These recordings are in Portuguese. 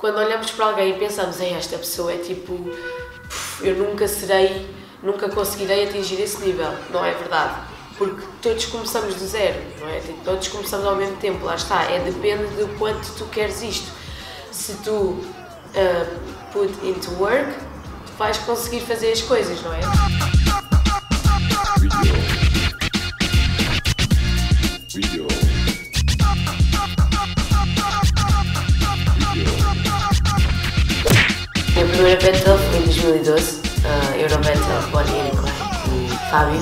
quando olhamos para alguém e pensamos, esta pessoa é tipo, eu nunca conseguirei atingir esse nível, não é verdade? Porque todos começamos do zero, não é? Todos começamos ao mesmo tempo, lá está, depende do quanto tu queres isto. Se tu put into work, tu vais conseguir fazer as coisas, não é? A minha primeira battle foi em 2012, Eurobattle, Bonnie and Clyde, com o Fábio,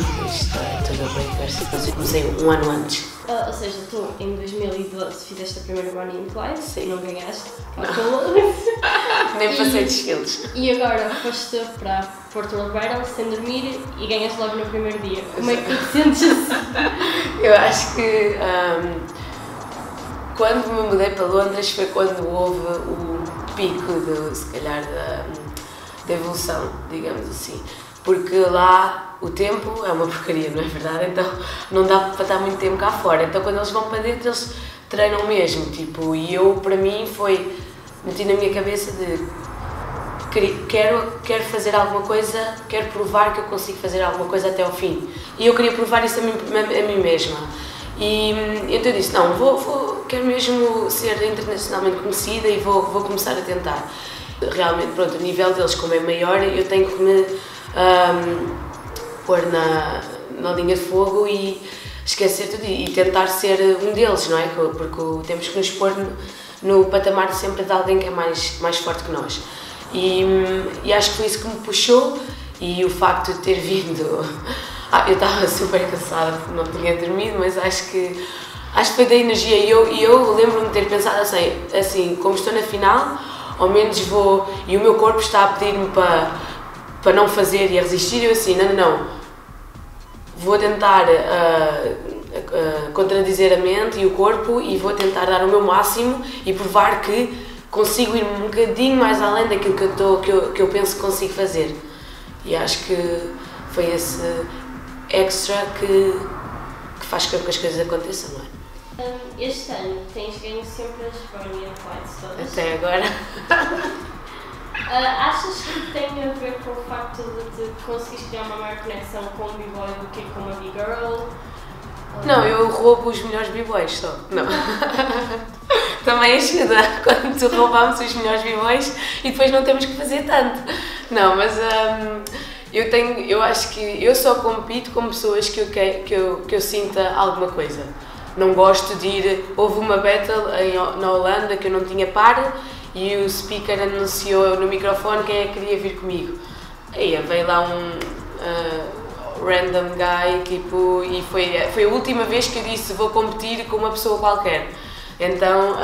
todo breakers, depois eu comecei um ano antes. Ou seja, tu em 2012 fizeste a primeira Bonnie and Clyde, sim. Não ganhaste, Nem passei dos quilos. E agora foste para Portugal Battle sem dormir e ganhaste logo no primeiro dia. Como é que tu te sentes assim? Eu acho que quando me mudei para Londres foi quando houve o pico, se calhar, da evolução, digamos assim. Porque lá o tempo é uma porcaria, não é verdade? Então não dá para estar muito tempo cá fora. Então quando eles vão para dentro eles treinam mesmo, tipo, e eu, para mim, meti na minha cabeça de quero fazer alguma coisa, quero provar que eu consigo fazer alguma coisa até ao fim. E eu queria provar isso a mim mesma. E então eu disse, não, quero mesmo ser internacionalmente conhecida e vou começar a tentar. Realmente, pronto, o nível deles como é maior, eu tenho que me pôr na linha de fogo e esquecer tudo e tentar ser um deles, não é? Porque temos que nos pôr no patamar sempre de alguém que é mais forte que nós. E acho que foi isso que me puxou e o facto de ter vindo... eu estava super cansada porque não tinha dormido, mas acho que foi da energia e eu lembro-me de ter pensado assim, como estou na final, ao menos vou... E o meu corpo está a pedir-me para não fazer e a resistir, eu assim, não, vou tentar contradizer a mente e o corpo e vou tentar dar o meu máximo e provar que consigo ir um bocadinho mais além daquilo que eu penso que consigo fazer. E acho que foi esse extra que faz com que as coisas aconteçam, não é? Este ano tens ganho sempre as Bonnie and Clyde todas. Até agora. Achas que tem a ver com o facto de conseguires criar uma maior conexão com o b-boy do que com uma b-girl? Não, eu roubo os melhores b-boys só. Não. Também ajuda quando roubamos os melhores b-boys e depois não temos que fazer tanto. Não, mas eu acho que eu só compito com pessoas que eu sinta alguma coisa. Não gosto de ir... Houve uma battle na Holanda que eu não tinha par e o speaker anunciou no microfone quem é que queria vir comigo. Aí veio lá um random guy, tipo, e foi a última vez que eu disse vou competir com uma pessoa qualquer. Então,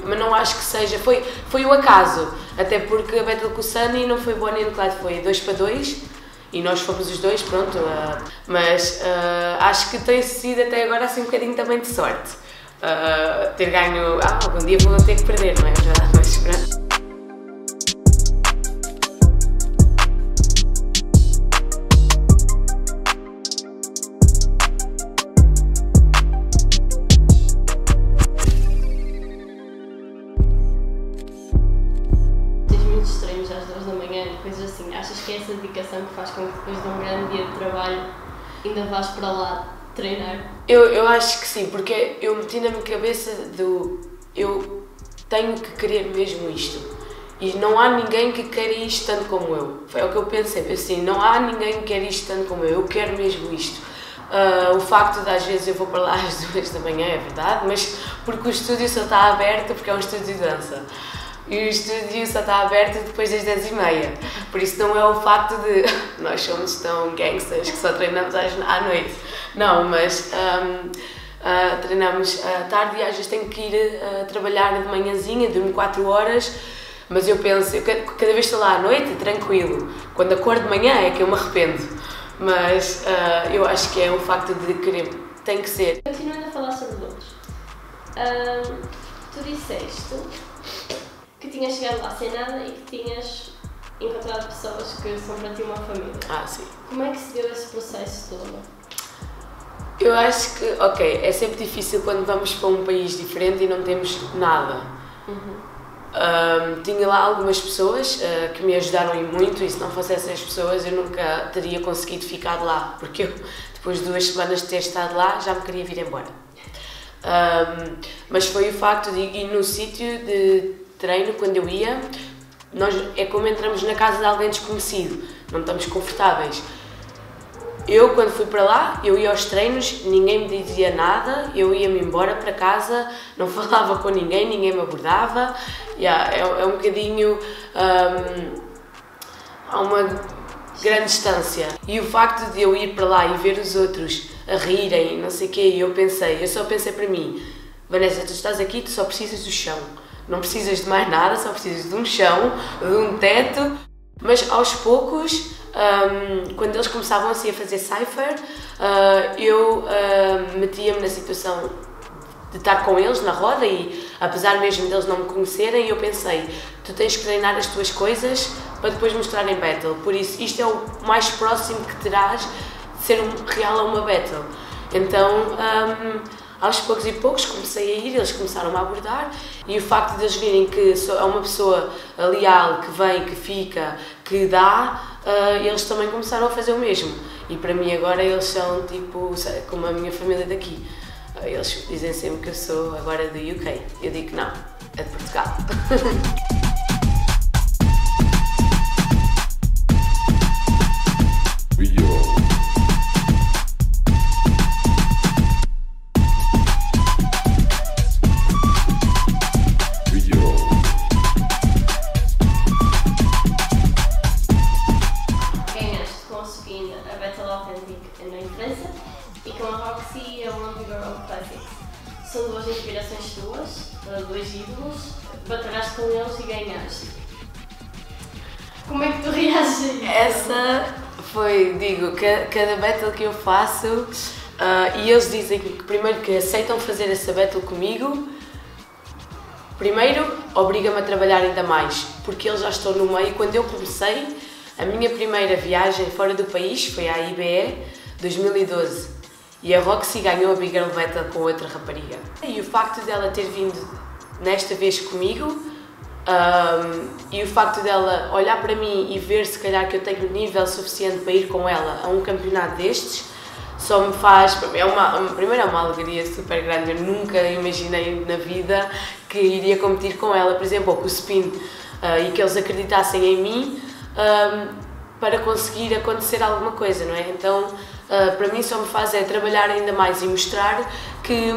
mas não acho que seja... Foi o acaso, até porque a battle com o Sunny não foi Bonnie and Clyde, foi 2 para 2. E nós fomos os dois, pronto, mas acho que tem sido até agora assim um bocadinho também de sorte. Ter ganho, algum dia vou ter que perder, não é verdade? Mas pronto. Às 2 da manhã, coisas assim, achas que é essa dedicação que faz com que depois de um grande dia de trabalho ainda vás para lá treinar? Eu acho que sim, porque eu meti na minha cabeça eu tenho que querer mesmo isto e não há ninguém que queira isto tanto como eu. É o que eu pensei, assim, não há ninguém que queira isto tanto como eu quero mesmo isto. O facto de às vezes eu vou para lá às 2 da manhã é verdade, mas porque o estúdio só está aberto porque é um estúdio de dança. E o estúdio só está aberto depois das 10h30, por isso não é o facto de nós somos tão gangsters que só treinamos à noite, não, mas treinamos à tarde e às vezes tenho que ir trabalhar de manhãzinha, durmo 4 horas, mas eu penso, cada vez estou lá à noite, tranquilo, quando acordo de manhã é que eu me arrependo, mas eu acho que é o facto de querer, tem que ser. Continuando a falar sobre Londres, tu disseste que tinhas chegado lá sem nada e que tinhas encontrado pessoas que são para ti uma família. Sim. Como é que se deu esse processo todo? Eu acho que, é sempre difícil quando vamos para um país diferente e não temos nada. Tinha lá algumas pessoas que me ajudaram e muito, e se não fossem essas pessoas eu nunca teria conseguido ficar lá, porque eu, depois de 2 semanas de ter estado lá, já me queria vir embora. Mas foi o facto de ir no sítio de treino, quando eu ia, é como entramos na casa de alguém desconhecido, não estamos confortáveis. Eu, quando fui para lá, eu ia aos treinos, ninguém me dizia nada, eu ia-me embora para casa, não falava com ninguém, ninguém me abordava. É um bocadinho... há uma grande distância. E o facto de eu ir para lá e ver os outros a rirem, não sei o quê, eu só pensei para mim, Vanessa, tu estás aqui, tu só precisas do chão. Não precisas de mais nada, só precisas de um chão, de um teto. Mas aos poucos, quando eles começavam assim a fazer cypher, eu metia-me na situação de estar com eles na roda e, apesar mesmo deles não me conhecerem, eu pensei, tu tens que treinar as tuas coisas para depois mostrar em battle. Por isso, isto é o mais próximo que terás de ser real a uma battle. Então, aos poucos e poucos comecei a ir, eles começaram a abordar, e o facto de eles virem que é uma pessoa leal, que vem, que fica, que dá, eles também começaram a fazer o mesmo. E para mim agora eles são tipo, como a minha família daqui. Eles dizem sempre que eu sou agora do UK. Eu digo que não, é de Portugal. São 2 inspirações tuas, 2 ídolos, batalhaste com eles e ganhaste. Como é que tu reages a isso? Essa foi, digo, cada battle que eu faço, e eles dizem que primeiro que aceitam fazer essa battle comigo, primeiro obriga-me a trabalhar ainda mais, porque eles já estão no meio. Quando eu comecei, a minha primeira viagem fora do país foi à IBE 2012. E a Roxy ganhou a Big Girl Battle com outra rapariga. E o facto dela ter vindo nesta vez comigo, e o facto dela olhar para mim e ver se calhar que eu tenho nível suficiente para ir com ela a um campeonato destes, só me faz... Primeiro é uma alegria super grande, eu nunca imaginei na vida que iria competir com ela, por exemplo, ou com o Spin, e que eles acreditassem em mim para conseguir acontecer alguma coisa, não é? Então, para mim só me faz trabalhar ainda mais e mostrar que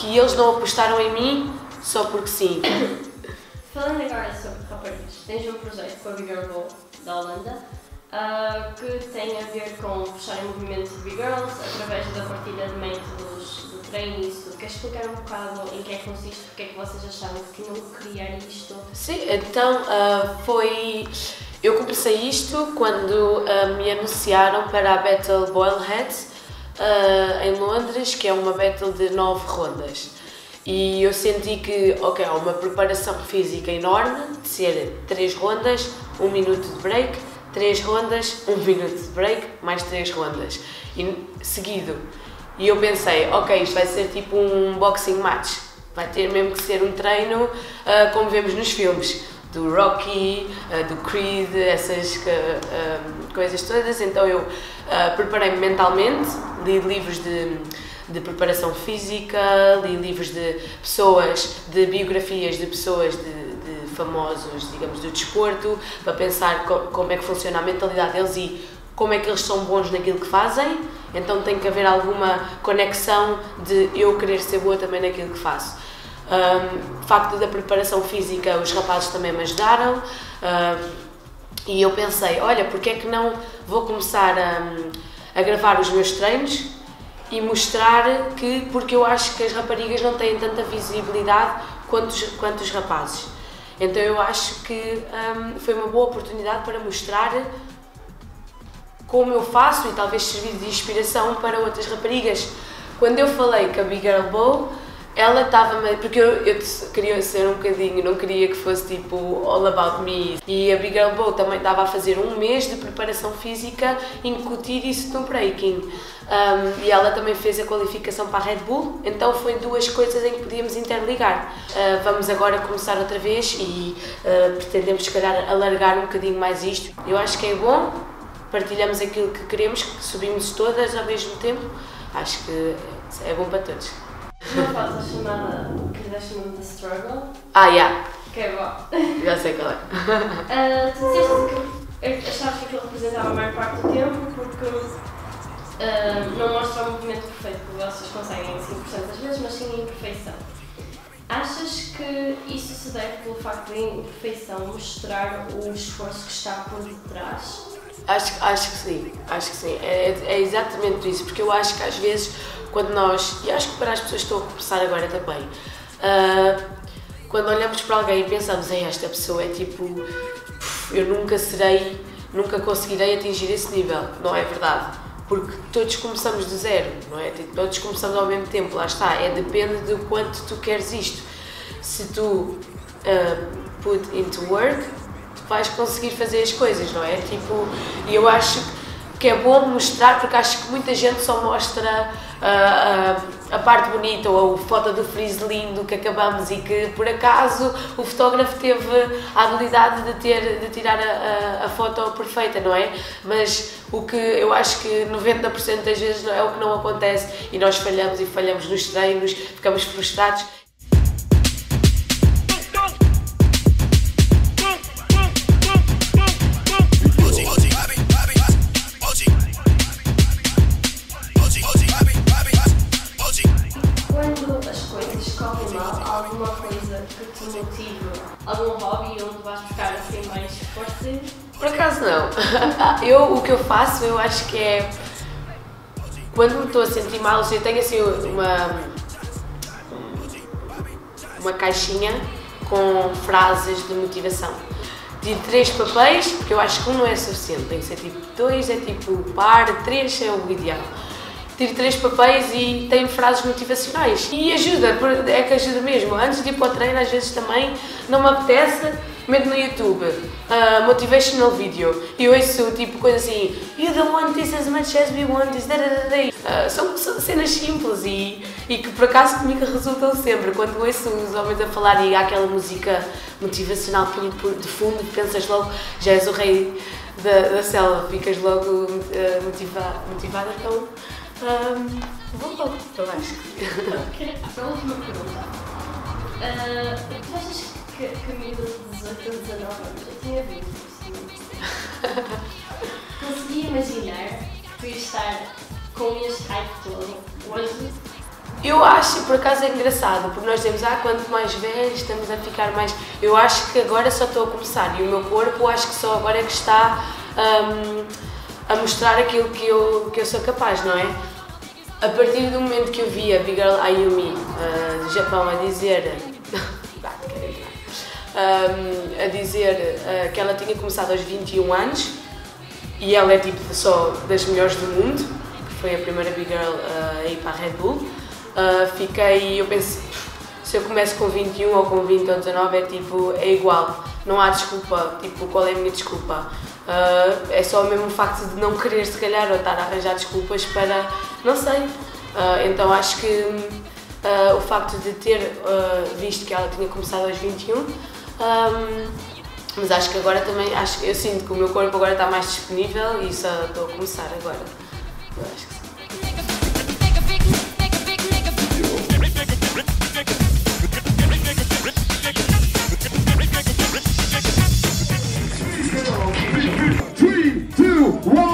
eles não apostaram em mim só porque sim. Falando agora sobre raparigas, tens um projeto com a Big Girl Ball da Holanda que tem a ver com puxar em movimento de Big Girls através da partilha de métodos do treino e isso tudo. Queres explicar um bocado em que é que consiste, porque é que vocês acharam que tinham que criar isto? Sim, então eu comecei isto quando me anunciaram para a Battle Boilhead em Londres, que é uma battle de 9 rondas. E eu senti que, ok, há uma preparação física enorme, de ser 3 rondas, 1 minuto de break, 3 rondas, 1 minuto de break, mais 3 rondas, e seguido. E eu pensei, ok, isto vai ser tipo um boxing match, vai ter mesmo que ser um treino como vemos nos filmes, do Rocky, do Creed, essas coisas todas. Então eu preparei-me mentalmente, li livros de preparação física, li livros de pessoas, de biografias de pessoas de famosos, digamos, do desporto, para pensar como é que funciona a mentalidade deles e como é que eles são bons naquilo que fazem. Então tem que haver alguma conexão de eu querer ser boa também naquilo que faço. O facto da preparação física, os rapazes também me ajudaram, e eu pensei, olha, porque é que não vou começar a gravar os meus treinos e mostrar que, porque eu acho que as raparigas não têm tanta visibilidade quanto os rapazes. Então eu acho que foi uma boa oportunidade para mostrar como eu faço e talvez servir de inspiração para outras raparigas. Quando eu falei que a Big Girl Bow Ela estava, porque eu queria ser um bocadinho, não queria que fosse tipo all about me. E a Big Girl Bowl também estava a fazer um mês de preparação física, incutir isso no breaking. E ela também fez a qualificação para a Red Bull, então foi duas coisas em que podíamos interligar. Vamos agora começar outra vez e pretendemos se calhar alargar um bocadinho mais isto. Eu acho que é bom, partilhamos aquilo que queremos, que subimos todas ao mesmo tempo, acho que é bom para todos. Uma foto chamada, que lhe chamam The Struggle. Yeah. Que é bom. Já sei qual é. Tu disseste que achavas que aquilo representava a maior parte do tempo porque não mostra o movimento perfeito, porque vocês conseguem 5% das vezes, mas sim a imperfeição. Achas que isso se deve pelo facto de a imperfeição mostrar o esforço que está por detrás? Acho que sim, é exatamente isso, porque eu acho que às vezes quando nós, e acho que para as pessoas que estão a começar agora também, quando olhamos para alguém e pensamos em esta pessoa é tipo, eu nunca conseguirei atingir esse nível, não é verdade? Porque todos começamos do zero, não é? Todos começamos ao mesmo tempo, lá está, depende de quanto tu queres isto. Se tu put into work, tu vais conseguir fazer as coisas, não é? Tipo, e eu acho que é bom mostrar, porque acho que muita gente só mostra a parte bonita ou a foto do freeze lindo que acabamos e que por acaso o fotógrafo teve a habilidade de tirar a foto perfeita, não é? Mas o que eu acho que 90% das vezes é o que não acontece e nós falhamos nos treinos, ficamos frustrados. Alguma coisa que te motive, algum hobby onde vais buscar assim mais força? Por acaso não. O que eu faço, eu acho que é quando me estou a sentir mal, eu tenho assim uma caixinha com frases de motivação. Tiro 3 papéis, porque eu acho que um não é suficiente, tem que ser tipo 2, é tipo par, 3 é o ideal. Tiro 3 papéis e tenho frases motivacionais. E ajuda, é que ajuda mesmo. Antes de ir para o treino, às vezes também não me apetece, meto no YouTube, motivational video, e ouço tipo coisa assim, you don't want this as much as we want this, são cenas simples e que por acaso comigo resultam sempre. Quando ouço os homens a falar e há aquela música motivacional de fundo, pensas logo, já és o rei da selva, ficas logo motivada, então vou logo, eu acho. Ok, a última pergunta. Tu achas que a miúda de 18 ou 19 anos já tinha visto? Consegui imaginar que ia estar com este hype todo hoje? Eu acho, por acaso é engraçado, porque nós dizemos, quanto mais velhos estamos a ficar mais... Eu acho que agora só estou a começar e o meu corpo acho que só agora é que está a mostrar aquilo que eu sou capaz, não é? A partir do momento que eu vi a Big Girl Ayumi do Japão a dizer que ela tinha começado aos 21 anos e ela é tipo só das melhores do mundo, que foi a primeira Big Girl a ir para a Red Bull, eu pensei, se eu começo com 21 ou com 20 ou 19 é igual, não há desculpa, tipo, qual é a minha desculpa? É só mesmo o facto de não querer se calhar ou estar a arranjar desculpas para, não sei, então acho que o facto de ter visto que ela tinha começado aos 21, mas acho que agora também, eu sinto que o meu corpo agora está mais disponível e só estou a começar agora, eu acho que sim. Three, two, one.